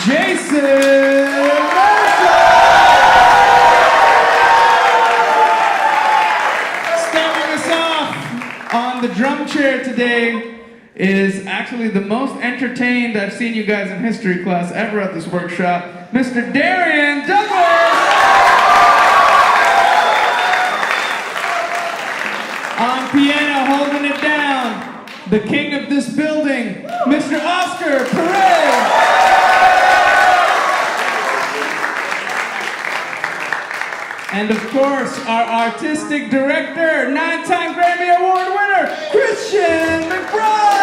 Starting us off on the drum chair today is actually the most entertained I've seen you guys in history class ever at this workshop, Mr. Darian Douglas! On piano, holding it down, the king of this building, Mr. Oscar Perez! And of course, our artistic director, 9-time Grammy Award winner, Christian McBride!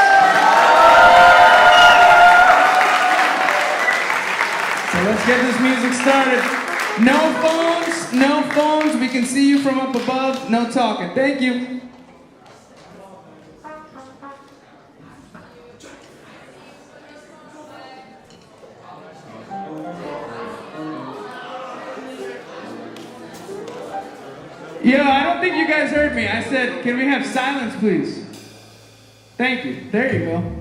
So let's get this music started. No phones, we can see you from up above, no talking. Thank you. Yo, I don't think you guys heard me. I said, can we have silence, please? Thank you. There you go.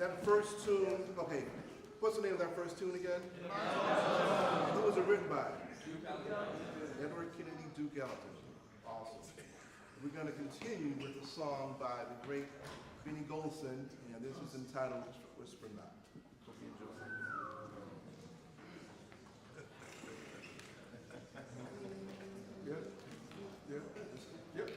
That first tune, okay, what's the name of that first tune again? Who was it written by? Edward Kennedy, Duke Ellington. Awesome. We're going to continue with a song by the great Benny Golson, and this is entitled Whisper Not. Hope you enjoy it. Good? Yep. Yep.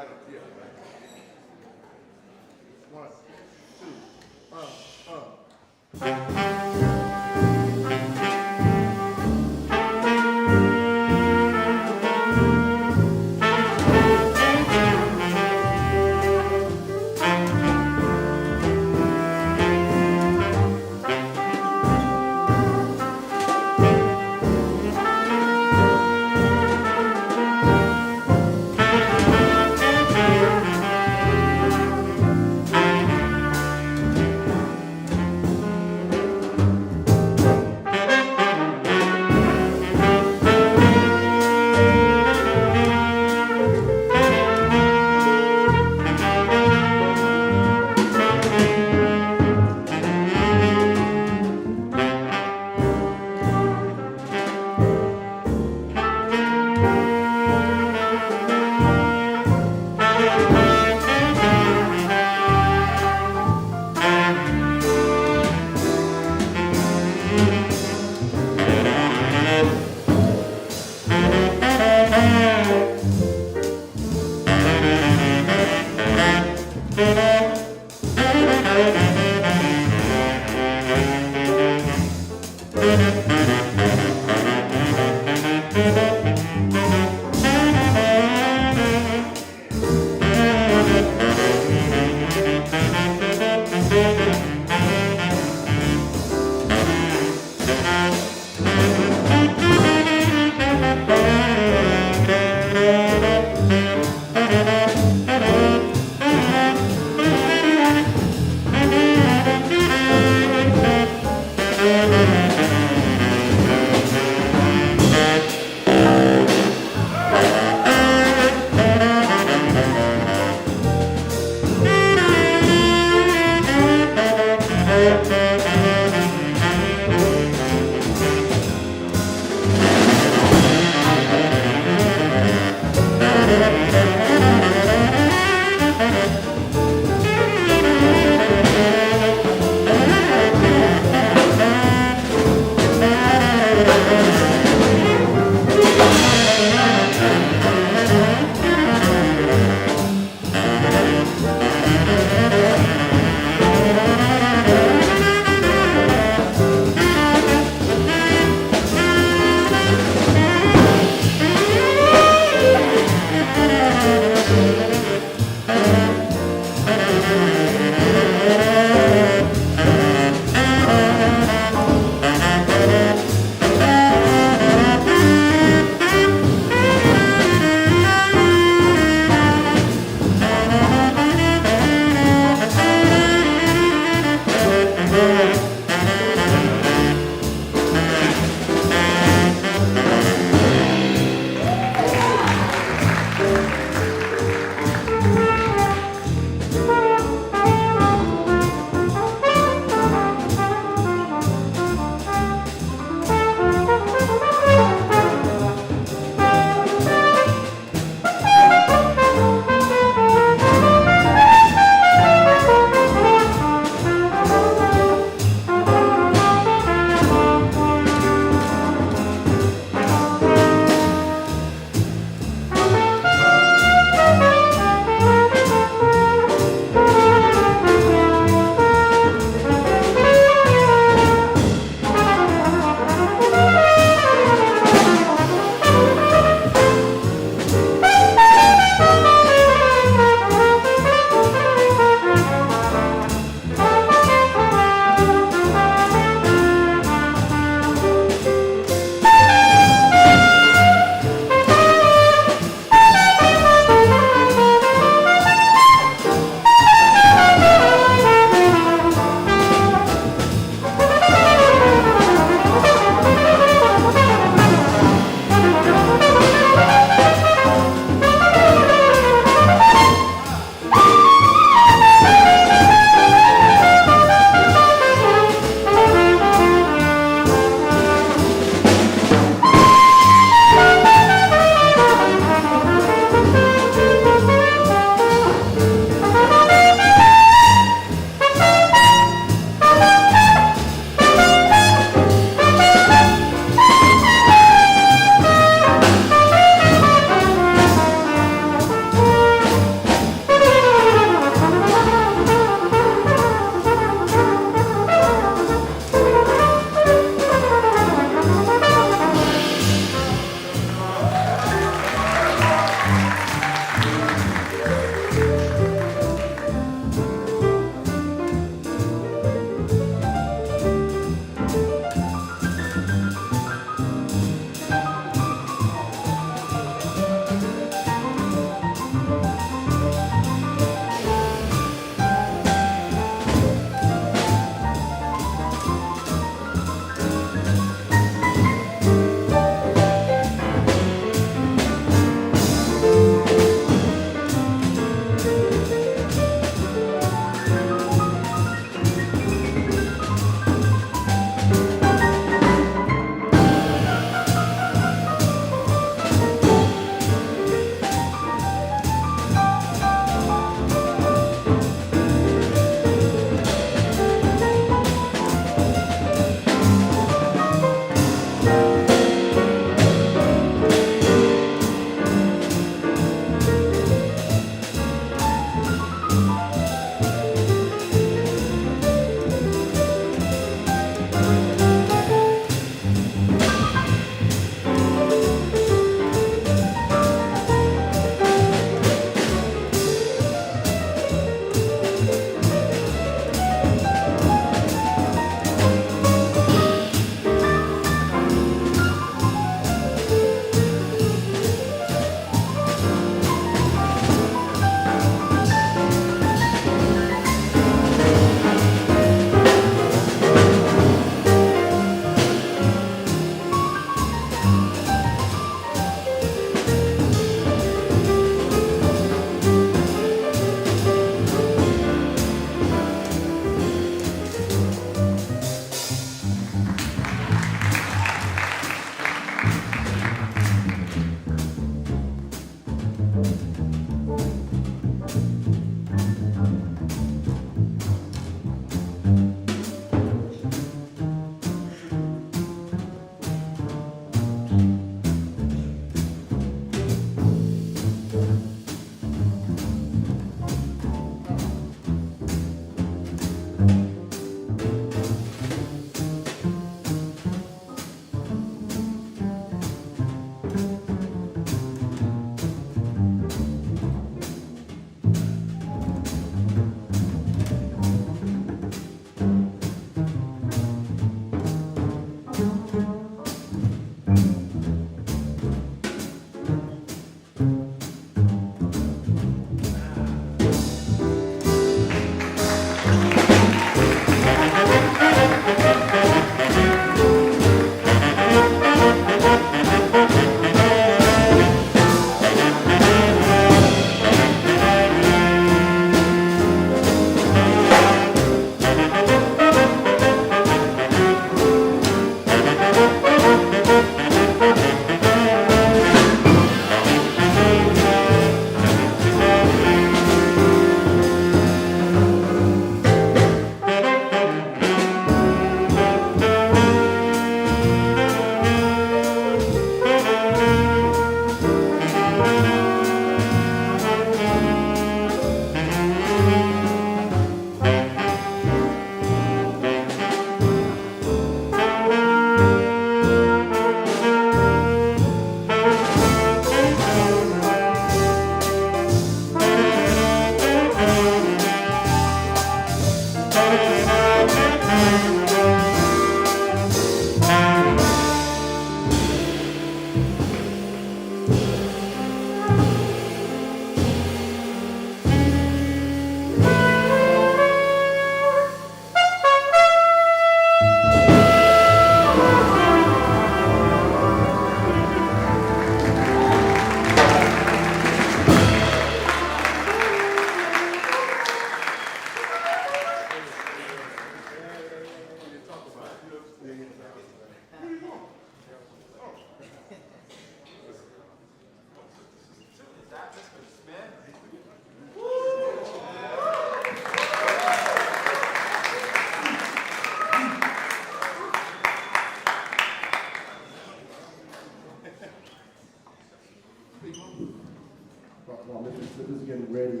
While Mr. Smith is getting ready, I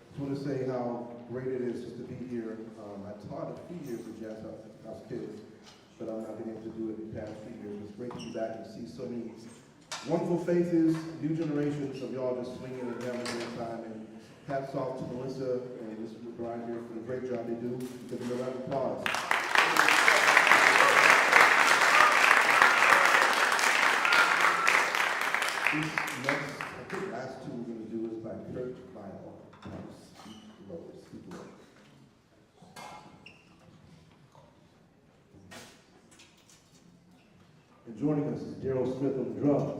just want to say how great it is just to be here. I taught a few years with Jazz House Kids, but I've not been able to do it in the past few years. It's great to be back and see so many wonderful faces, new generations of y'all just swinging and having a great time. And hats off to Melissa and Mr. Brian here for the great job they do. Give them a round of applause. These next, I think the last two we're going to do is by Kurt Wein. Speak low. And joining us is Daryl Smith on the drums.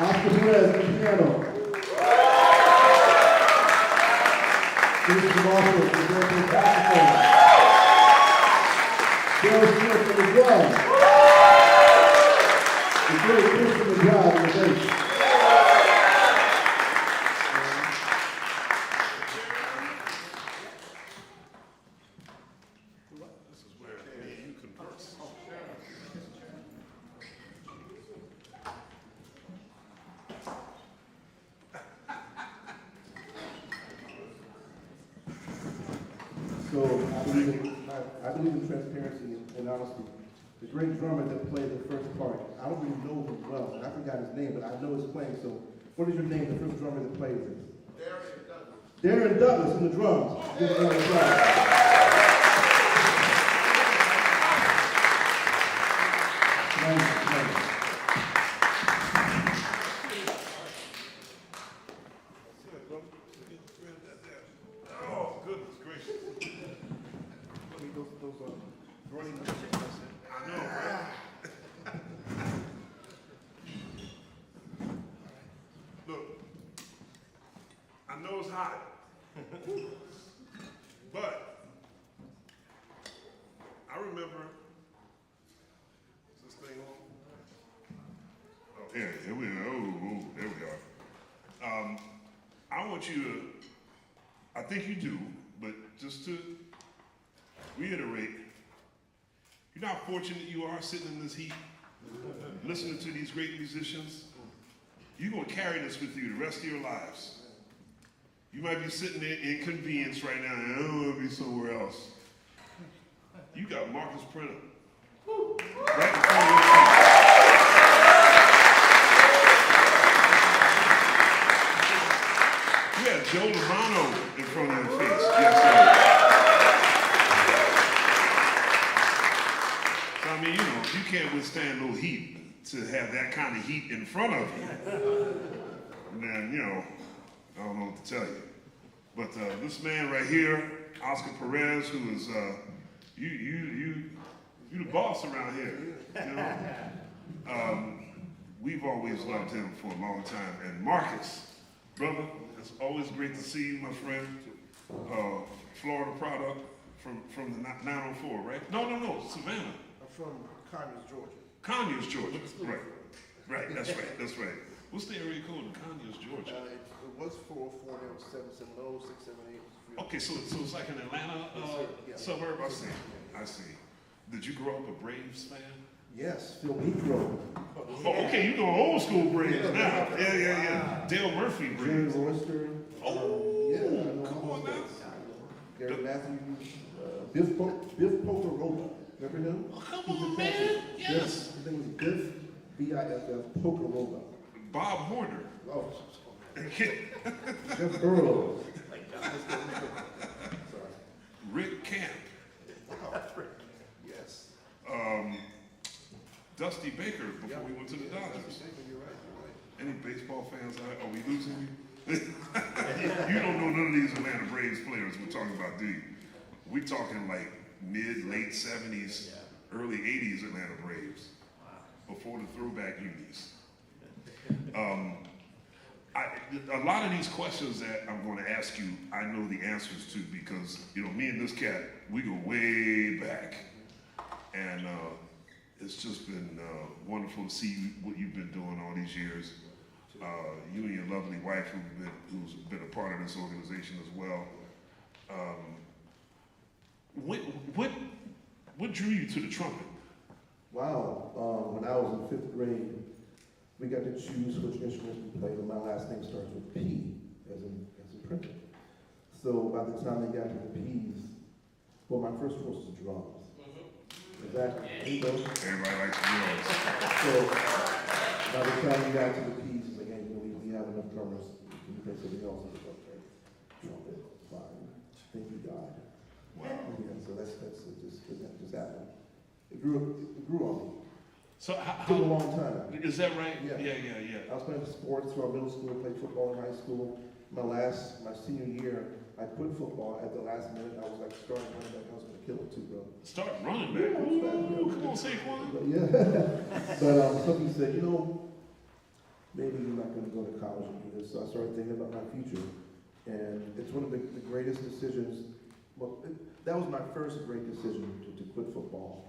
Oscar Perez on the piano. Jason Marshall, the director of saxophone. Bill Smith on the drums. The great Christian McBride on the bass. This is where me and you converse. So I believe in transparency and honesty. The great drummer that played the first part, I don't really know him well, and I forgot his name, but I know his playing. So, what is your name? The first drummer that played this? Darren Douglas on the drums. Give him a round of applause. Nice. Oh, goodness gracious. Those running. I know, right? Look, I know it's hot, but I remember, is this thing on? Oh, here we go. Oh, there we are. I want you to, I think you do, but just to reiterate, you know how fortunate you are sitting in this heat, listening to these great musicians? You're going to carry this with you the rest of your lives. You might be sitting there in convenience right now, and I don't want to be somewhere else. You got Marcus Printup right in front of your feet. You got Joe Lovano in front of your face. Yes, sir. I mean, you know, if you can't withstand no heat, to have that kind of heat in front of you, then, you know, I don't know what to tell you. But this man right here, Oscar Perez, who is, you the boss around here, you know. We've always loved him for a long time. And Marcus, brother, it's always great to see you, my friend. Florida product from the 904, right? No, Savannah. I'm from Conyers, Georgia. Conyers, Georgia. Right. That's right. What's the area code in Conyers, Georgia? It was 404, now it's 770, 678. Okay, so it's like an Atlanta suburb. I see. Did you grow up a Braves fan? Yes, Phil Negro. Oh, okay, you know old school Braves now. Yeah. Dale Murphy Braves. Jerry Royster. Come on now. Gary Matthews. Biff Pokerola. Remember him? Oh, come on, man. Yes. His name was Biff, B-I-F-F, Pokerola. Bob Horner. Oh, Jeff Burrows. Rick Camp. Yes. Dusty Baker before we went to the Dodgers. You're right. Any baseball fans out? Are we losing you? You don't know none of these Atlanta Braves players we're talking about, do you? We're talking like late 70s, early 80s Atlanta Braves, before the throwback unis. A lot of these questions that I'm going to ask you, I know the answers to because, you know, me and this cat, we go way back. And it's just been wonderful to see what you've been doing all these years. You and your lovely wife who's been a part of this organization as well. What drew you to the trumpet? Wow. When I was in 5th grade, we got to choose which instruments we played, and my last name starts with P, as in Printup. So by the time they got to the P's, well, my first choice was drums. Is that Everybody likes drums. So by the time we got to the P's, it's like, hey, you know, we have enough drummers. Can you play something else? And it's okay. Trumpet, fine. I think he died. Wow. Yeah, so that just happened. It grew on me. So It took a long time. is that right? Yeah. Yeah. I was playing sports throughout middle school, played football in high school. My senior year, I quit football at the last minute. I was like starting running back. I was going to kill it too, bro. Start running back. Ooh, come on, Saquon. But somebody said, you know, maybe you're not going to go to college and do this. So I started thinking about my future. And it's one of the greatest decisions. Well, that was my first great decision to quit football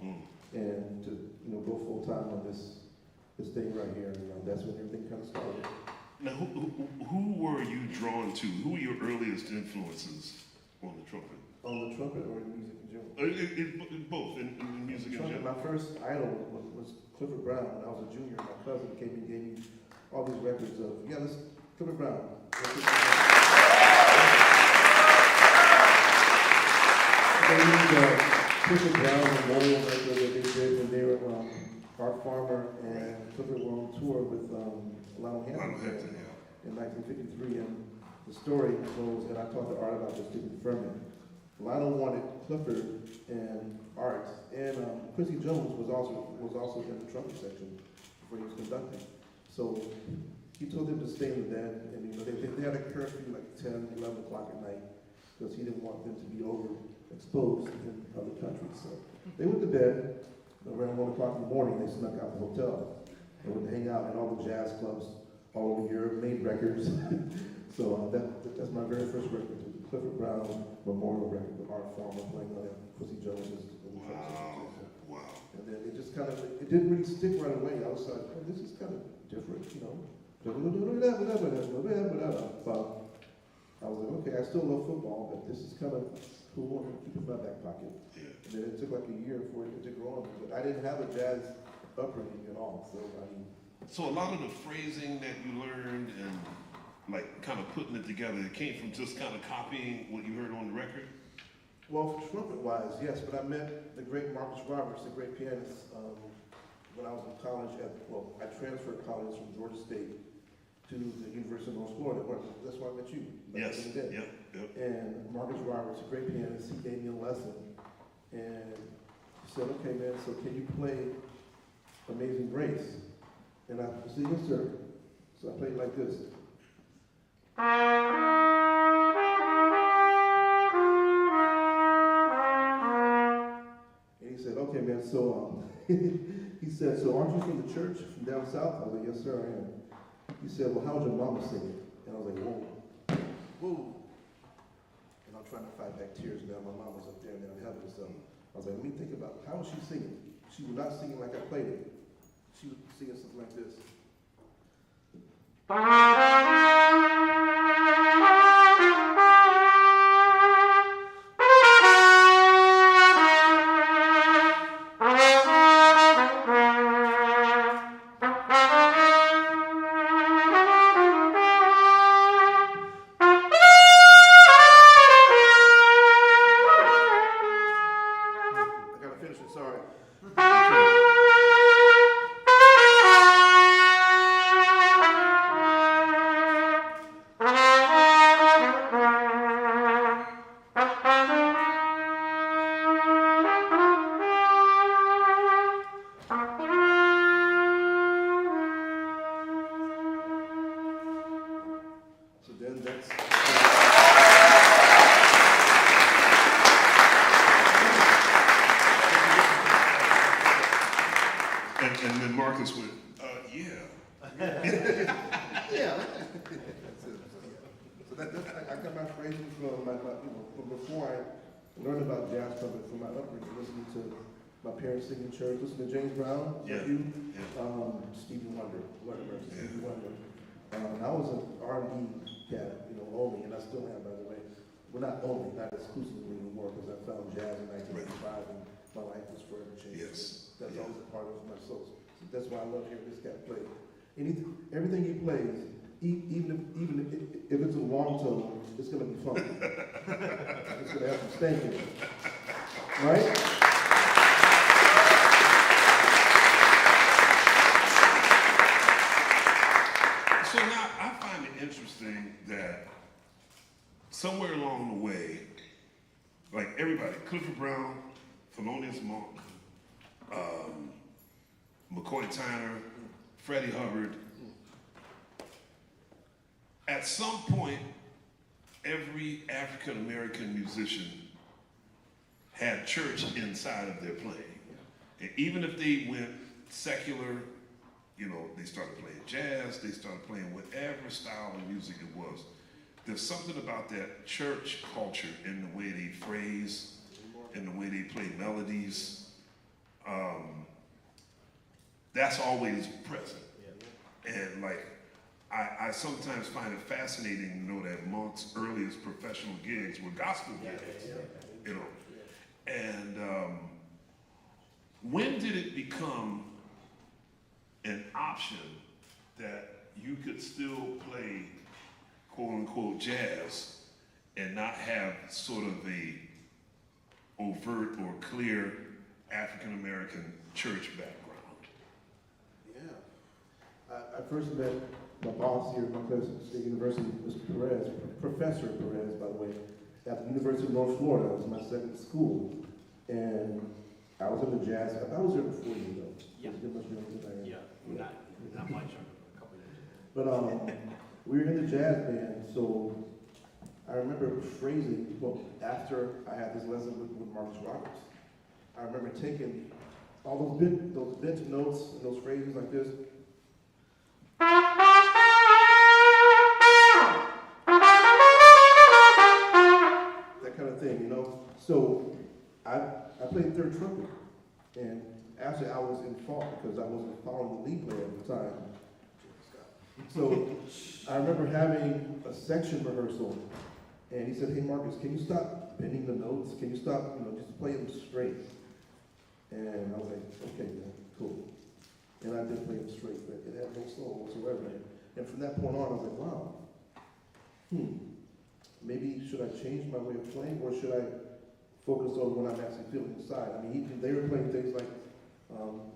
and to go full time on this thing right here. And that's when everything kind of started. Now, who were you drawn to? Who were your earliest influences on the trumpet? On the trumpet or in music in general? Both, in music in general. My first idol was Clifford Brown. When I was a junior, my cousin came and gave me all these records of, this Clifford Brown. They used Clifford Brown Memorial record that they did when they were Art Farmer and Clifford were on tour with Lionel Hampton in 1953. And the story goes, and I talked to Art about this to confirm it. Lionel wanted Clifford and Art, and Quincy Jones was also in the trumpet section before he was conducting. So he told them to stay in the band, and they had a curfew like 10, 11 o'clock at night because he didn't want them to be overexposed in other countries. So they went to bed. Around 1 o'clock in the morning, they snuck out the hotel and would hang out in all the jazz clubs all over Europe, made records. So that's my very first record, the Clifford Brown Memorial record with Art Farmer playing on it, Quincy Jones is in the Wow. And then it just kind of, it didn't really stick right away. I was like, oh, this is kind of different, But I was like, okay, I still love football, but this is kind of cool. I'm going to keep it in my back pocket. Yeah. And then it took like a year for it to grow on. But I didn't have a jazz upbringing at all. So a lot of the phrasing that you learned and like kind of putting it together, it came from just kind of copying what you heard on the record? Well, trumpet-wise, yes, but I met the great Marcus Roberts, the great pianist, when I was in college I transferred colleges from Georgia State to the University of North Florida. That's where I met you. Yes, yep. And Marcus Roberts, a great pianist, he gave me a lesson. And he said, okay, man, so can you play Amazing Grace? And I said, yes, sir. So I played like this. And he said, okay, man, so, he said, so aren't you from the church, from down south? I was like, yes, sir, I am. He said, well, how was your mama singing? And I was like, whoa. And I'm trying to fight back tears now. My mom was up there now in heaven, so I was like, let me think about how was she singing? She was not singing like I played it. She was singing something like this. And then Marcus went, yeah. Yeah. So I got my phrasing from before I learned about jazz trumpet, from my upbringing, listening to my parents sing in church, listening to James Brown, Stevie Wonder, Stevie Wonder. I was an R&B cat, only, and I still am, by the way. Well, not only, not exclusively anymore, because I found jazz in 1985, and my life was forever changed. Yes. That's always a part of my soul. So that's why I love hearing this guy play. Everything he plays, even if it's a long tone, it's going to be funky. It's going to have some stank in it. Right? So now I find it interesting that somewhere along the way, like everybody, Clifford Brown, Thelonious Monk, McCoy Tyner, Freddie Hubbard, at some point, every African-American musician had church inside of their playing. And even if they went secular, they started playing jazz, they started playing whatever style of music it was. There's something about that church culture in the way they phrase, in the way they play melodies. That's always present. And like, I sometimes find it fascinating to know that Monk's earliest professional gigs were gospel gigs, And when did it become an option that you could still play quote unquote jazz and not have sort of a overt or clear African American church background? Yeah. I first met my boss here at Montclair State University, Mr. Perez, Professor Perez, by the way, at the University of North Florida. It was my second school. And I was in the jazz. I was there before you, though. Yeah. Not much. A couple of years. But we were in the jazz band, so I remember phrasing, well, after I had this lesson with Marcus Roberts, I remember taking all those bent notes and those phrases like this. That kind of thing, So I played third trumpet, and actually I was in fault because I wasn't following the lead player at the time. So I remember having a section rehearsal, and he said, "Hey Marcus, can you stop bending the notes? Can you stop, just play them straight?" And I was like, "Okay, man, cool." And I did play them straight, but it had no soul whatsoever. And from that point on, I was like, "Wow, maybe should I change my way of playing, or should I focus on what I'm actually feeling inside?" I mean, they were playing things like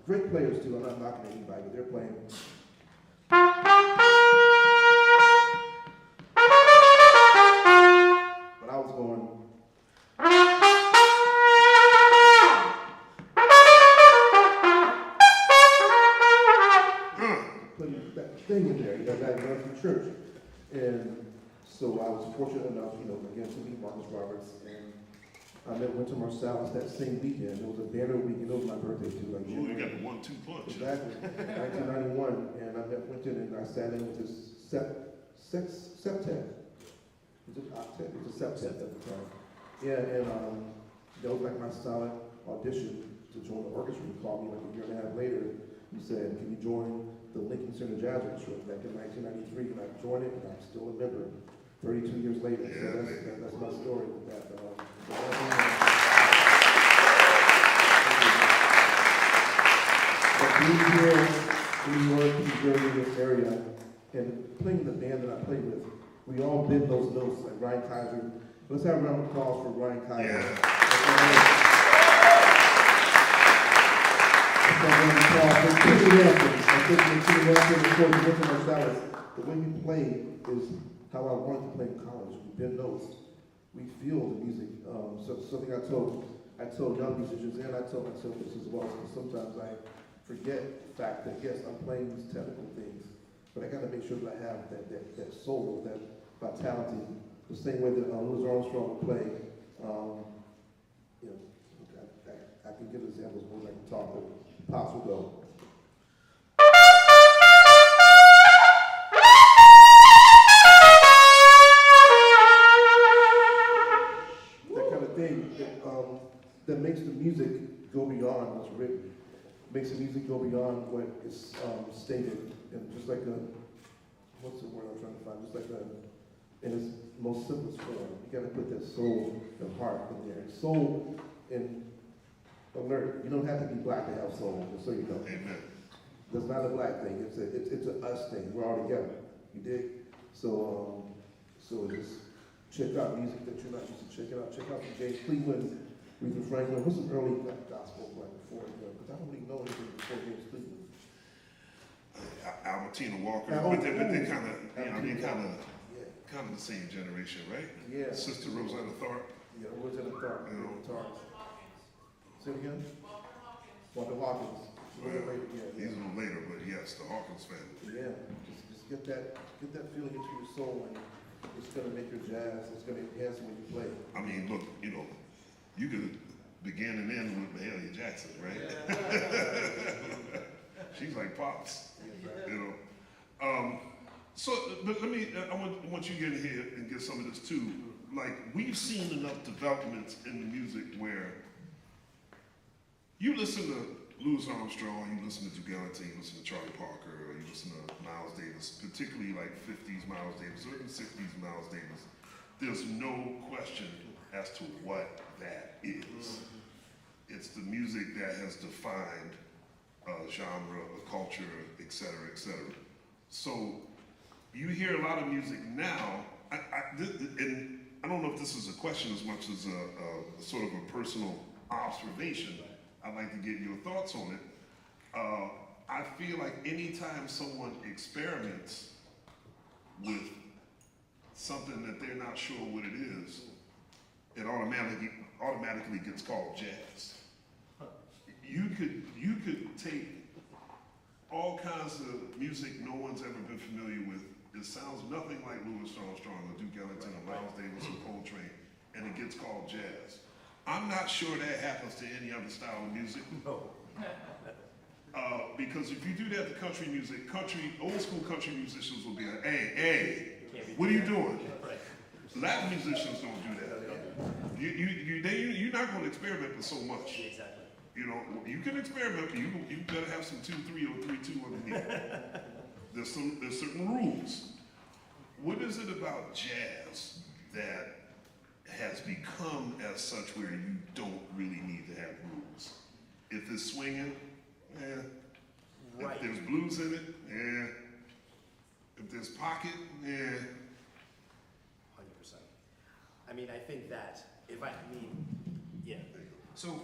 great players too. I'm not knocking anybody, but they're playing. But I was going. Putting that thing in there, that I learned from church. And so I was fortunate enough, again, to meet Marcus Roberts. And I went to Marsalis that same weekend. It was a banner weekend. It was my birthday too. Like You got the 1-2 punch. Exactly. 1991, and I went in and I sat in with this septet. It was an octet. It was a septet at the time. Yeah, and that was like my solid audition to join the orchestra. He called me like a year and a half later. He said, "Can you join the Lincoln Center Jazz Orchestra?" Back in 1993, and I joined it, and I'm still a member 32 years later. So that's my story with that. But being here in New York, New Jersey, this area, and playing in the band that I played with, we all bend those notes like Ryan Kaiser. Let's have a round of applause for Ryan Kaiser. The way we play is how I wanted to play in college. We bend notes. We feel the music. So something I told young musicians, and I told myself this as well, because sometimes I forget the fact that, yes, I'm playing these technical things, but I got to make sure that I have that soul, that vitality, the same way that Louis Armstrong would play. I can give examples more than I can talk, but Pops will go. That kind of thing that makes the music go beyond what's written, makes the music go beyond what is stated, and just like what's the word I'm trying to find? Just like in its most simplest form, you got to put that soul and heart in there. Soul and alert. You don't have to be black to have soul, just so you know. Amen. That's not a black thing. It's a us thing. We're all together. You dig? So just check out music that you're not used to checking out. Check out some James Cleveland, Rita Franklin. What's some early gospel like before? Because I don't really know anything before James Cleveland. Albertina Walker, but they kind of the same generation, right? Yeah. Sister Rosetta Tharpe. Yeah, Rosetta Tharpe. Say it again? Walker Hawkins. Well, he's a little later, but yes, the Hawkins family. Yeah, just get that feeling into your soul, and it's gonna make your jazz. It's gonna enhance when you play. I mean, look, you could begin and end with Mahalia Jackson, right? She's like Pops, you know. So but I want you to get in here and get some of this too. Like, we've seen enough developments in the music where you listen to Louis Armstrong, you listen to Duke Ellington, you listen to Charlie Parker, or you listen to Miles Davis, particularly like 50s Miles Davis, or even 60s Miles Davis. There's no question as to what that is. It's the music that has defined a genre, a culture, et cetera, et cetera. So you hear a lot of music now, and I don't know if this is a question as much as a sort of a personal observation. I'd like to get your thoughts on it. I feel like anytime someone experiments with something that they're not sure what it is, it automatically gets called jazz. You could take all kinds of music no one's ever been familiar with. It sounds nothing like Louis Armstrong or Duke Ellington or Miles Davis or Coltrane, and it gets called jazz. I'm not sure that happens to any other style of music. No. Because if you do that to country music, old school country musicians will be like, hey, what are you doing? Right. Latin musicians don't do that. You're not going to experiment with so much. Exactly. You know, you can experiment, but you better have some 2-3 or 3-2 underneath. There's certain rules. What is it about jazz that has become as such where you don't really need to have rules? If it's swinging, Right. If there's blues in it, if there's pocket, 100%. I mean, I think that yeah. So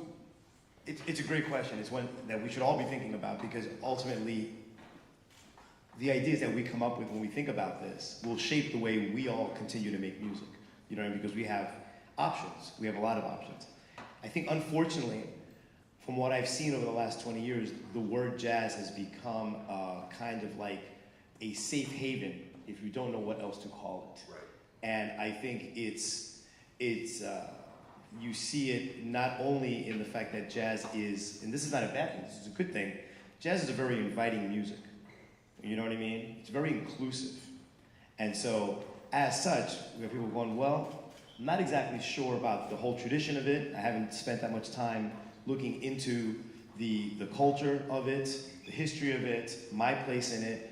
it's a great question. It's one that we should all be thinking about, because ultimately the ideas that we come up with when we think about this will shape the way we all continue to make music. You know what I mean? Because we have options. We have a lot of options. I think, unfortunately, from what I've seen over the last 20 years, the word jazz has become kind of like a safe haven if you don't know what else to call it. Right. And I think it's you see it not only in the fact that jazz is, and this is not a bad thing, this is a good thing, jazz is a very inviting music. You know what I mean? It's very inclusive. And so, as such, we have people going, well, I'm not exactly sure about the whole tradition of it. I haven't spent that much time looking into the culture of it, the history of it, my place in it,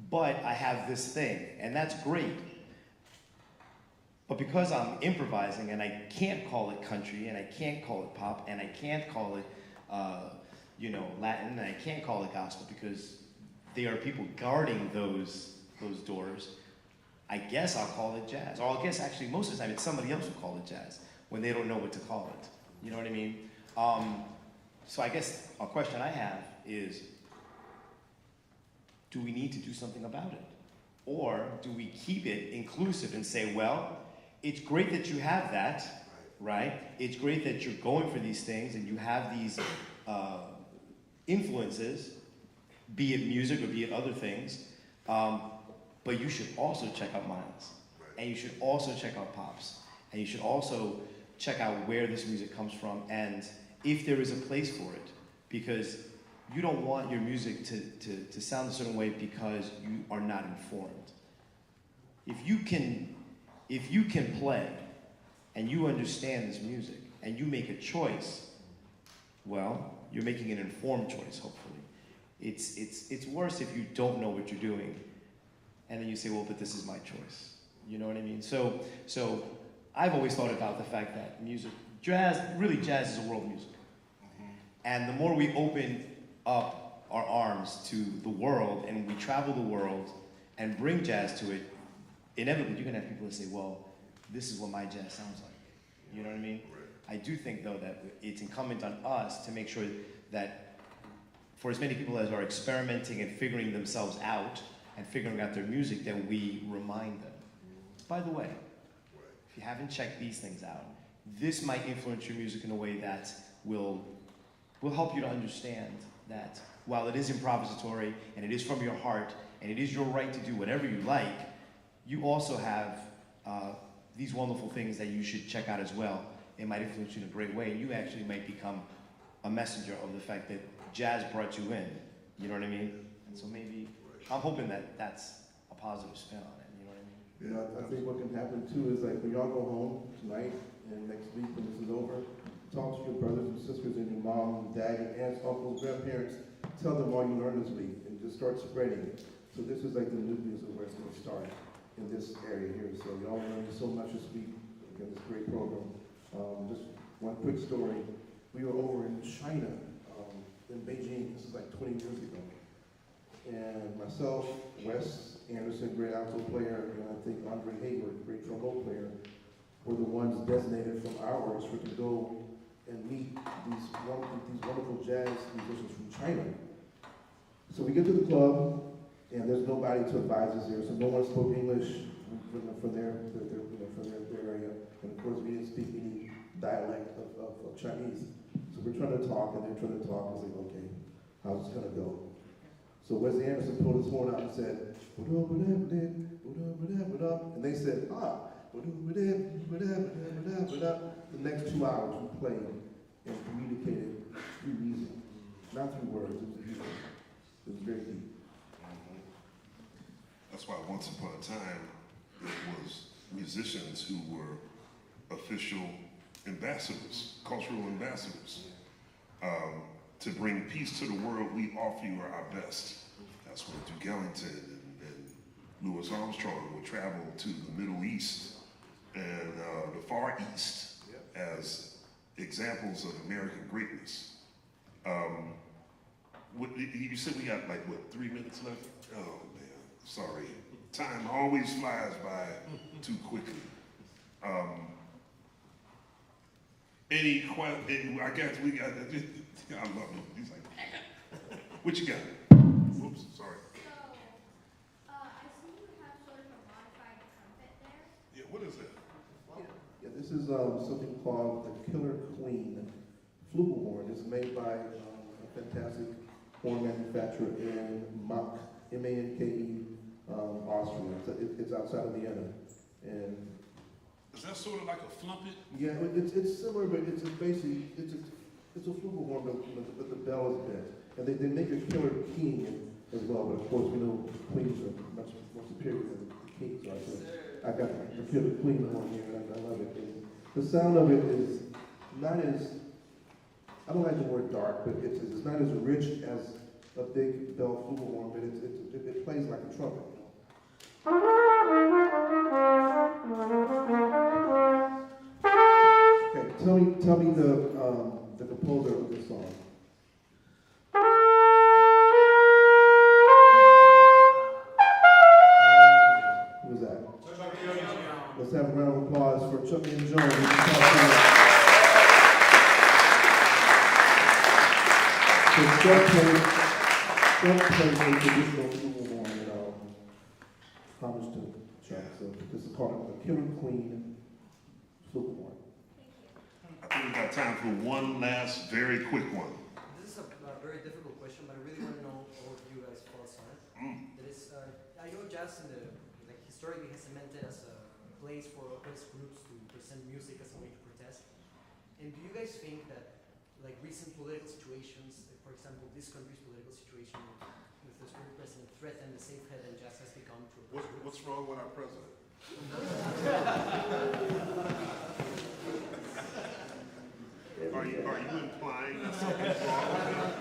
but I have this thing, and that's great. But because I'm improvising, and I can't call it country, and I can't call it pop, and I can't call it, Latin, and I can't call it gospel, because there are people guarding those doors, I guess I'll call it jazz. Or I guess actually most of the time it's somebody else who call it jazz when they don't know what to call it. You know what I mean? So I guess a question I have is, do we need to do something about it? Or do we keep it inclusive and say, well, it's great that you have that, right? It's great that you're going for these things and you have these influences, be it music or be it other things, but you should also check out Miles, and you should also check out Pops, and you should also check out where this music comes from and if there is a place for it, because you don't want your music to sound a certain way because you are not informed. If you can play and you understand this music and you make a choice, well, you're making an informed choice, hopefully. It's worse if you don't know what you're doing and then you say, well, but this is my choice. You know what I mean? So I've always thought about the fact that jazz is a world music. And the more we open up our arms to the world and we travel the world and bring jazz to it, inevitably you're gonna have people that say, well, this is what my jazz sounds like. You know what I mean? I do think, though, that it's incumbent on us to make sure that for as many people as are experimenting and figuring themselves out and figuring out their music, that we remind them. By the way, if you haven't checked these things out, this might influence your music in a way that will help you to understand that while it is improvisatory and it is from your heart and it is your right to do whatever you like, you also have these wonderful things that you should check out as well. It might influence you in a great way, and you actually might become a messenger of the fact that jazz brought you in, You know what I mean? And so maybe, I'm hoping that that's a positive spin on it, you know what I mean? You know, I think what can happen too is like when y'all go home tonight and next week when this is over, talk to your brothers and sisters and your mom, dad, your aunts, uncles, grandparents. Tell them all you learned this week and just start spreading it. So this is like the nucleus of where it's going to start in this area here. So y'all learned so much this week. Again, this great program. Just one quick story. We were over in China, in Beijing. This is like 20 years ago. And myself, Wes Anderson, great alto player, and I think Andre Hayward, great trombone player, were the ones designated from our orchestra to go and meet these wonderful jazz musicians from China. So we get to the club, and there's nobody to advise us here, so no one spoke English for their area, and of course we didn't speak any dialect of Chinese. So we're trying to talk, and they're trying to talk, and it's like, okay, how's this gonna go? So Wes Anderson pulled his horn out and said, and they said, the next 2 hours we played and communicated through music, not through words. It was very deep. That's why once upon a time, it was musicians who were official ambassadors, cultural ambassadors. To bring peace to the world, we offer you our best. That's what Duke Ellington and Louis Armstrong would travel to the Middle East and the Far East as examples of American greatness. You said we got like, what, 3 minutes left? Oh man, sorry. Time always flies by too quickly. I guess we got, I love him. He's like, what you got? Oops, sorry. So, I see you have sort of a modified trumpet there. Yeah, what is that? Yeah, this is something called the Killer Queen flugelhorn. It's made by a fantastic horn manufacturer in Manke, M-A-N-K-E, Austria. It's outside of Vienna. And Is that sort of like a flumpet? yeah, it's similar, but it's basically it's a flugelhorn, but the bell is bent. And they make a Killer King as well, but of course we know queens are much more superior than the kings are. So I got the Killer Queen horn here, and I love it. And the sound of it is not as, I don't like the word dark, but it's not as rich as a big bell flugelhorn, but it plays like a trumpet. Okay, tell me the composer of this song. Who was that? Let's have a round of applause for Chuck and Joyce. Chuck plays a traditional flugelhorn in homage to Chuck. So this is called the Killer Queen flugelhorn. I think we got time for one last very quick one. This is a very difficult question, but I really want to know all of you guys' thoughts on it. That is, I know jazz historically has cemented as a place for oppressed groups to present music as a way to protest. And do you guys think that, like recent political situations, for example, this country's political situation with this current president threatened the safe haven jazz has become to oppressed groups? What's wrong with our president? Are you implying that something's wrong with him?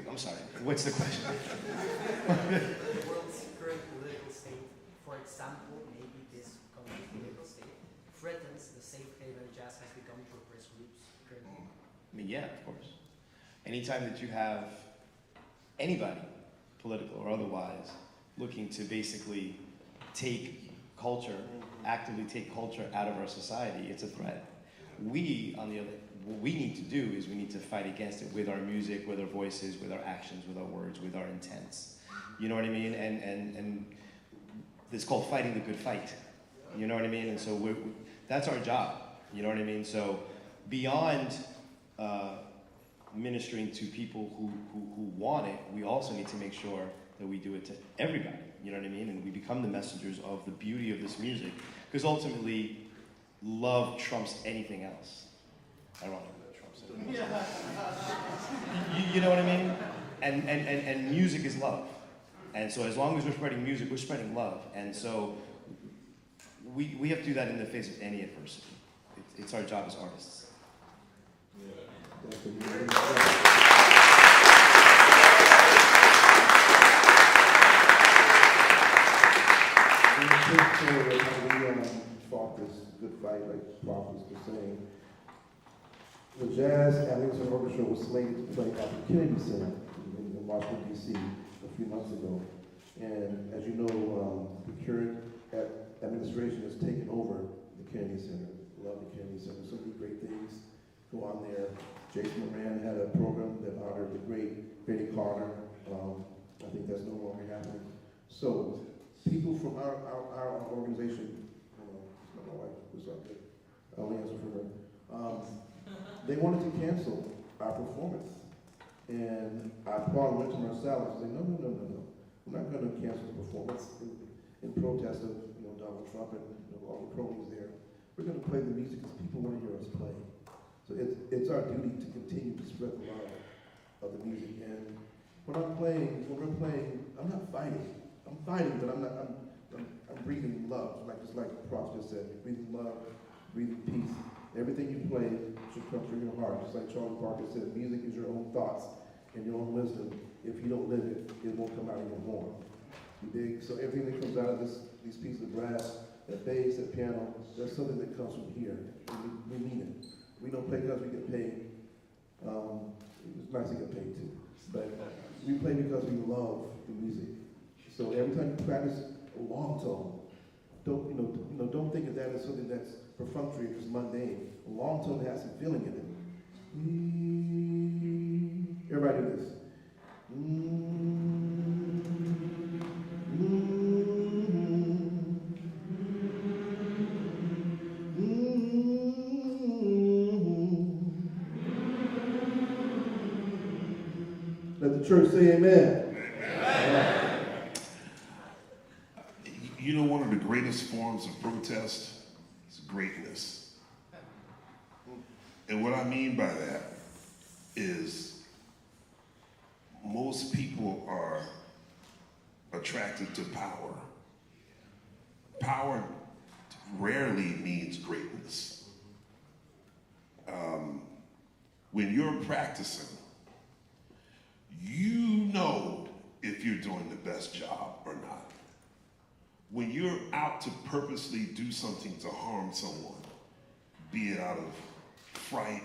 I'm sorry, what's the question? The world's current political state, for example, maybe this country's political state, threatens the safe haven jazz has become to oppressed groups currently. I mean, yeah, of course. Anytime that you have anybody, political or otherwise, looking to basically take culture, actively take culture out of our society, it's a threat. We, on the other, what we need to do is we need to fight against it with our music, with our voices, with our actions, with our words, with our intents. You know what I mean? And it's called fighting the good fight. You know what I mean? And so that's our job. You know what I mean? So beyond ministering to people who want it, we also need to make sure that we do it to everybody. You know what I mean? And we become the messengers of the beauty of this music. Because ultimately, love trumps anything else. Ironically, that trumps You know what I mean? And music is love. And so as long as we're spreading music, we're spreading love. And so we have to do that in the face of any adversity. It's our job as artists. We fought this good fight, like Prof was saying. The Jazz Armstrong Orchestra was slated to play at the Kennedy Center in Washington, D.C. a few months ago. And as you know, the current administration has taken over the Kennedy Center. Love the Kennedy Center. So many great things go on there. Jason Moran had a program that honored the great Grady Carter. I think that's no longer happening. So people from our organization, my wife was up there. I only answer for her. They wanted to cancel our performance. And I went to Marcel and said, no. We're not going to cancel the performance in protest of Donald Trump and all the cronies there. We're going to play the music because people want to hear us play. So it's our duty to continue to spread the love of the music. And when we're playing, I'm not fighting. I'm fighting, but I'm breathing love, just like Prof just said. Breathing love, breathing peace. Everything you play should come from your heart. Just like Charlie Parker said, music is your own thoughts and your own wisdom. If you don't live it, it won't come out of your horn. You dig? So everything that comes out of these pieces of brass, that bass, that piano, there's something that comes from here. And we mean it. We don't play because we get paid. It's nice to get paid too. But we play because we love the music. So every time you practice a long tone, don't think of that as something that's perfunctory or just mundane. A long tone has some feeling in it. Everybody do this. Let the church say amen. You know, one of the greatest forms of protest is greatness. And what I mean by that is most people are attracted to power. Power rarely means greatness. When you're practicing, you know if you're doing the best job or not. When you're out to purposely do something to harm someone, be it out of fright,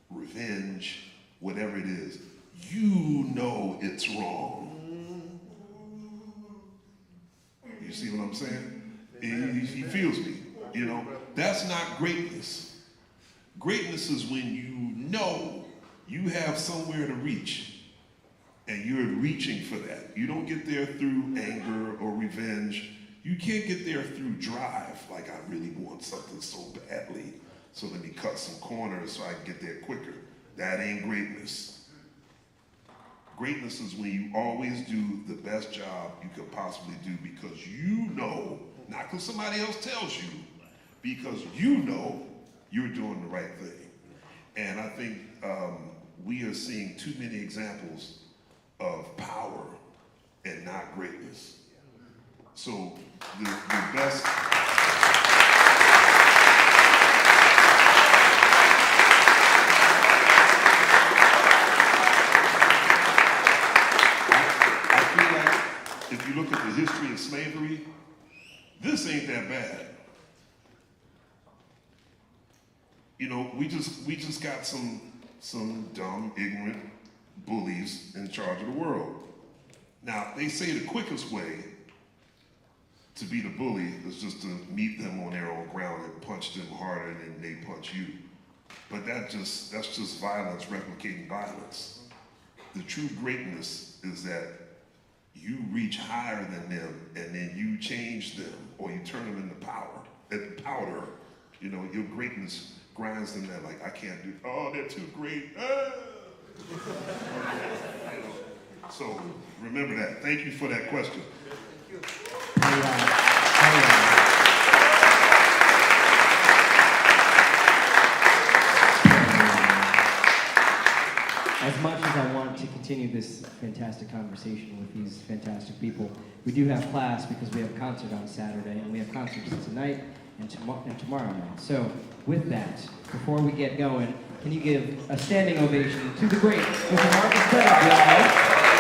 revenge, whatever it is, you know it's wrong. You see what I'm saying? He feels me, That's not greatness. Greatness is when you know you have somewhere to reach and you're reaching for that. You don't get there through anger or revenge. You can't get there through drive, like I really want something so badly, so let me cut some corners so I can get there quicker. That ain't greatness. Greatness is when you always do the best job you could possibly do because you know, not because somebody else tells you, because you know you're doing the right thing. And I think we are seeing too many examples of power and not greatness. So the best... If you look at the history of slavery, this ain't that bad. We just got some dumb, ignorant bullies in charge of the world. Now, they say the quickest way to beat a bully is just to meet them on their own ground and punch them harder than they punch you. But that's just violence replicating violence. The true greatness is that you reach higher than them and then you change them or you turn them into powder. Your greatness grinds them down like, I can't do, they're too great. So remember that. Thank you for that question. want to continue this fantastic conversation with these fantastic people, we do have class because we have a concert on Saturday, and we have concerts tonight and tomorrow night. So, with that, before we get going, can you give a standing ovation to the great Mr. Marcus Bennett, y'all?